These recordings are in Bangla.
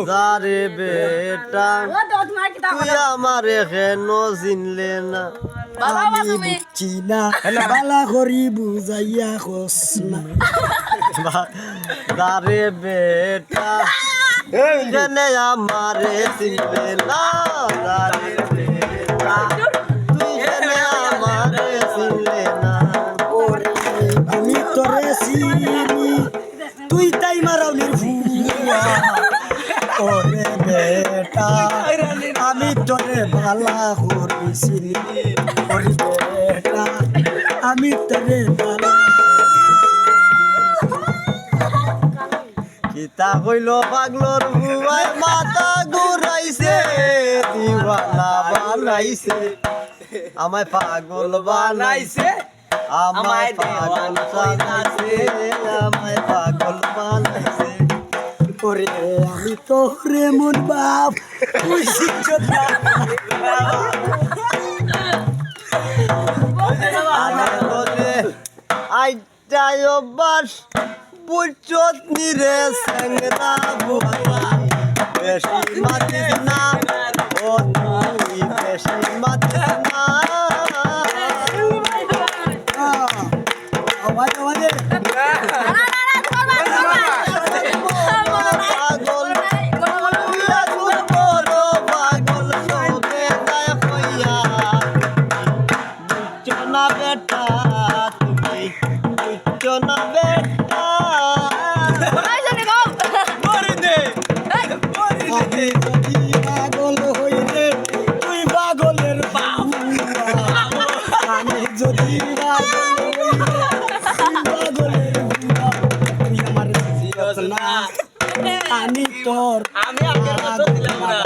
যারে বেটা তুই আমারে কেন চিনলে না আমি বুঝছি না বালা করি বুঝাইয়া খোস না যারে বেটা কেন আমারে চিনলে না যারে বেটা তুই কেন আমারে চিনলে না আমি তোরে চিনি তুই তাই মারাউলির ভুয়া ওরে বেটা আমি তোরে ভালা করিছিলি ওরে বেটা আমি তোরে ভালা কিতা কইল পাগলর বুয়াই মাথা ঘুরাইছে দিওয়ানা বানাইছে আমায় পাগল বানাইছে আমায় পাগল বানাইছে আমায় পাগল বানাইছে ওরে আমি তোরে মন বাপ বুঝছি না আমার বলে আইটাই অভ্যাস বুঝছত নিরে সেংরা বুয়া বেশি মাতিস না ও তুই বেশি মাতিস না আওয়াজ আওয়াজ পাগল তুইয়া তুই বড় পাগল সবে যায় কইয়া বুঝছো না বেটা তুমি বুঝছো না বেটা আমি যদি পাগল হই রে তুই পাগলের বাবুয়া আমি যদি পাগল হই রে তুই পাগলের বাবুয়া তুই আমার জিয়ত না আমি তোর আমি আগের বছর দিলাম না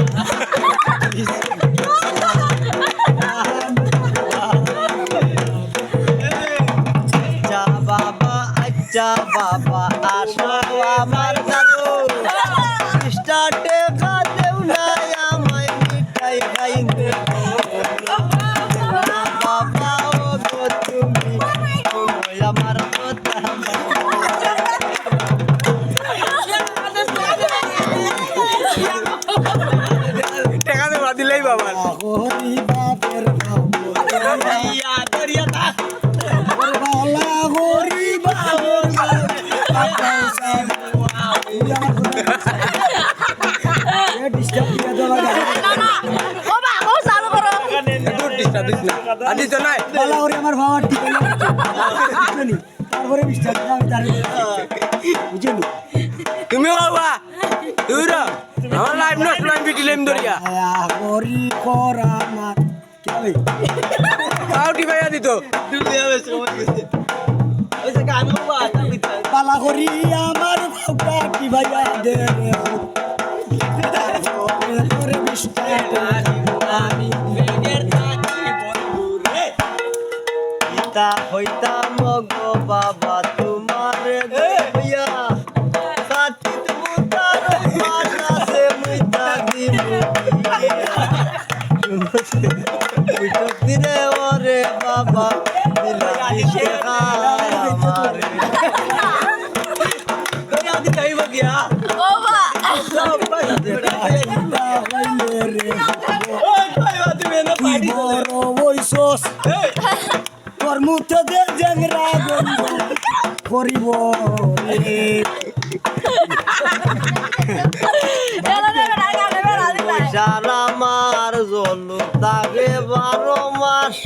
আচ্ছা বাবা আসো আমার জানো স্টার্টে কাদেও না আমায় মিঠাই খাইতে বাবা ও গো তুমি আমার কথা টাকা দেবা দিলেই বাবা হরি বাপের ইয়া দরিয়া তা বালা হরি বাপের ডিস্টার্ব দিয়া দেওয়া আদি তো নাই বালা হরি আমার বাবা ঠিক আছে তারপরে ডিস্টার্ব আমি তার বুঝলি তুমিও বাবা তুই রা আমার লাইভ না লাইভ বিটিলেম দরিয়া হরি করা না কি আউটি ভাইয়া দিত পালা করি আমার বাবা কি ভাইয়া দে রে আমি পিতা হইতাম গো বাবা তোমার দেয়া সাথী মুতার মানাসে মুইতা দিমু দিরে ওরে বাবা দিলা দিশে আমারে দরিয়া দি যাইব গিয়া ওই কইবা তুমি না পাড়ি ওইসোস তোর মুখে দে জেংরা করিব সারা মার জলু তাকে 12 মাস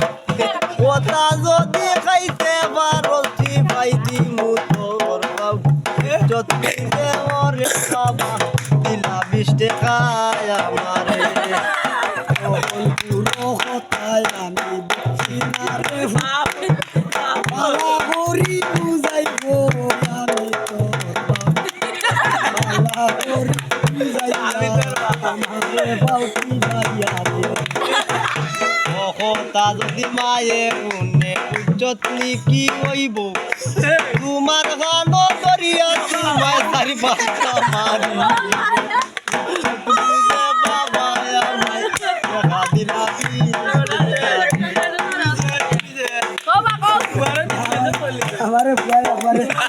কথা যদি খাইতে পারো পাই দিমু তোর বাবু যদি ওরে বাবা দিলা 20 টাকা আমারে পুরো কথায় আমি বুঝি না রে বাবা হরি বুঝাইব আমি তোর বাবা হরি বুঝাইব আমারে বাউটি ভাইয়া রে কথা যদি মায়ে উনে উচ্চতনি কি হইব তোমার গানো করিয়া তোমায় 4-5টা মারি